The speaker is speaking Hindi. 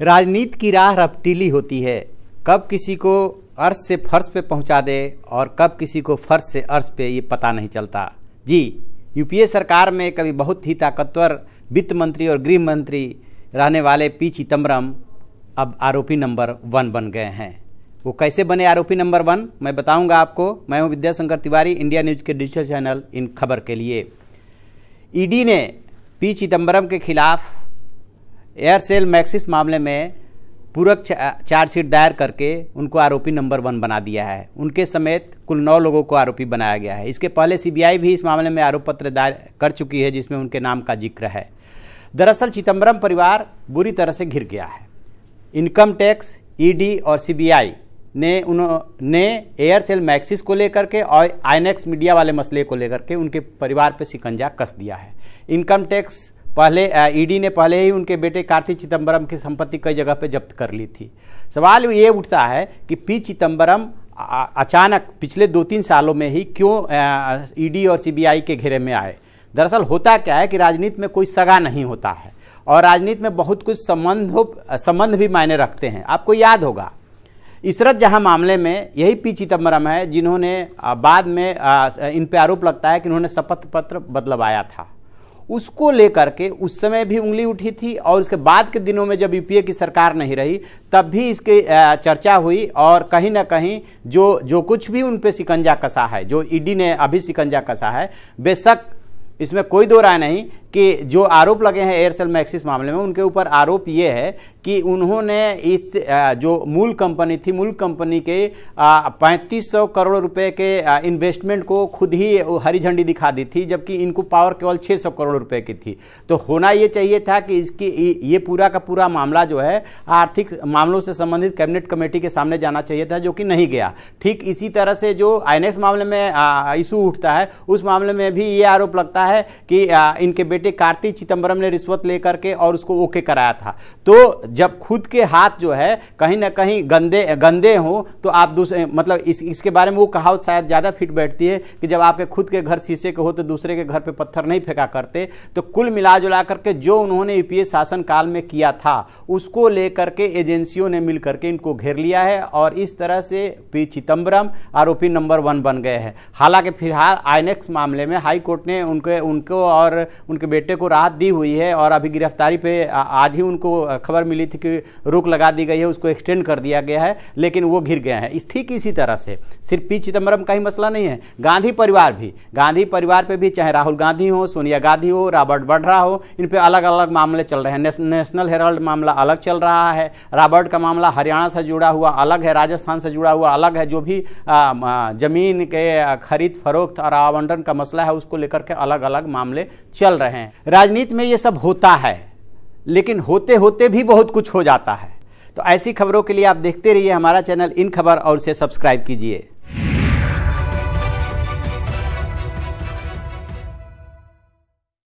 राजनीति की राह रपटीली होती है, कब किसी को अर्श से फर्श पे पहुंचा दे और कब किसी को फर्श से अर्श पे ये पता नहीं चलता। जी, यूपीए सरकार में कभी बहुत ही ताकतवर वित्त मंत्री और गृह मंत्री रहने वाले पी चिदम्बरम अब आरोपी नंबर 1 बन गए हैं। वो कैसे बने आरोपी नंबर 1 मैं बताऊंगा आपको। मैं हूं विद्याशंकर तिवारी, इंडिया न्यूज के डिजिटल चैनल इन खबर के लिए। ईडी ने पी चिदम्बरम के खिलाफ एयरसेल मैक्सिस मामले में पूरक चार्जशीट दायर करके उनको आरोपी नंबर 1 बना दिया है। उनके समेत कुल 9 लोगों को आरोपी बनाया गया है। इसके पहले सीबीआई भी इस मामले में आरोप पत्र दायर कर चुकी है, जिसमें उनके नाम का जिक्र है। दरअसल चिदम्बरम परिवार बुरी तरह से घिर गया है। इनकम टैक्स, ईडी और सीबीआई ने एयरसेल मैक्सिस को लेकर के और आईएनएक्स मीडिया वाले मसले को लेकर के उनके परिवार पर शिकंजा कस दिया है। इनकम टैक्स पहले ईडी ने पहले ही उनके बेटे कार्ति चिदम्बरम की संपत्ति कई जगह पे जब्त कर ली थी। सवाल ये उठता है कि पी चिदम्बरम अचानक पिछले 2-3 सालों में ही क्यों ईडी और सीबीआई के घेरे में आए। दरअसल होता क्या है कि राजनीति में कोई सगा नहीं होता है और राजनीति में बहुत कुछ संबंध भी मायने रखते हैं। आपको याद होगा इशरत जहां मामले में यही पी चिदम्बरम है जिन्होंने बाद में इन पे आरोप लगता है कि उन्होंने शपथ पत्र बदलवाया था। उसको लेकर के उस समय भी उंगली उठी थी और उसके बाद के दिनों में जब यूपीए की सरकार नहीं रही तब भी इसकी चर्चा हुई और कहीं ना कहीं जो कुछ भी उन पे शिकंजा कसा है, जो ईडी ने अभी शिकंजा कसा है, बेशक इसमें कोई दो राय नहीं कि जो आरोप लगे हैं एयरसेल मैक्सिस मामले में, उनके ऊपर आरोप ये है कि उन्होंने इस जो मूल कंपनी थी, मूल कंपनी के 3500 करोड़ रुपए के इन्वेस्टमेंट को खुद ही हरी झंडी दिखा दी थी, जबकि इनको पावर केवल 600 करोड़ रुपए की थी। तो होना ये चाहिए था कि इसकी ये पूरा का पूरा मामला जो है आर्थिक मामलों से संबंधित कैबिनेट कमेटी के सामने जाना चाहिए था, जो कि नहीं गया। ठीक इसी तरह से जो आईएनएक्स मामले में इशू उठता है, उस मामले में भी ये आरोप लगता है कि इनके बेटे कार्ति चिदम्बरम ने रिश्वत लेकर के और उसको ओके कराया था। तो जब खुद के हाथ जो है कहीं ना कहीं गंदे हो तो आप दूसरे मतलब इसके बारे में वो कहावत शायद ज्यादा फिट बैठती है कि जब आपके खुद के घर शीशे के हो तो दूसरे के घर पे पत्थर नहीं फेंका करते। तो कुल मिला जुला करके जो उन्होंने यूपीए शासन काल में किया था उसको लेकर के एजेंसियों ने मिलकर के इनको घेर लिया है और इस तरह से पी चिदम्बरम आरोपी नंबर 1 बन गए हैं। हालांकि फिलहाल आईएनएक्स मामले में हाई कोर्ट ने उनको और उनके बेटे को राहत दी हुई है और अभी गिरफ्तारी पे आज ही उनको खबर मिली थी कि रोक लगा दी गई है, उसको एक्सटेंड कर दिया गया है, लेकिन वो घिर गए हैं। ठीक इसी तरह से सिर्फ पी चिदम्बरम का ही मसला नहीं है, गांधी परिवार पे भी चाहे राहुल गांधी हो, सोनिया गांधी हो, रॉबर्ट वाड्रा हो, इन पे अलग अलग मामले चल रहे हैं। नेशनल हेराल्ड मामला अलग चल रहा है, रॉबर्ट का मामला हरियाणा से जुड़ा हुआ अलग है, राजस्थान से जुड़ा हुआ अलग है। जो भी जमीन के खरीद फरोख्त और आवंटन का मसला है उसको लेकर के अलग अलग मामले चल रहे हैं। राजनीति में ये सब होता है, लेकिन होते होते भी बहुत कुछ हो जाता है। तो ऐसी खबरों के लिए आप देखते रहिए हमारा चैनल इन खबर और इसे सब्सक्राइब कीजिए।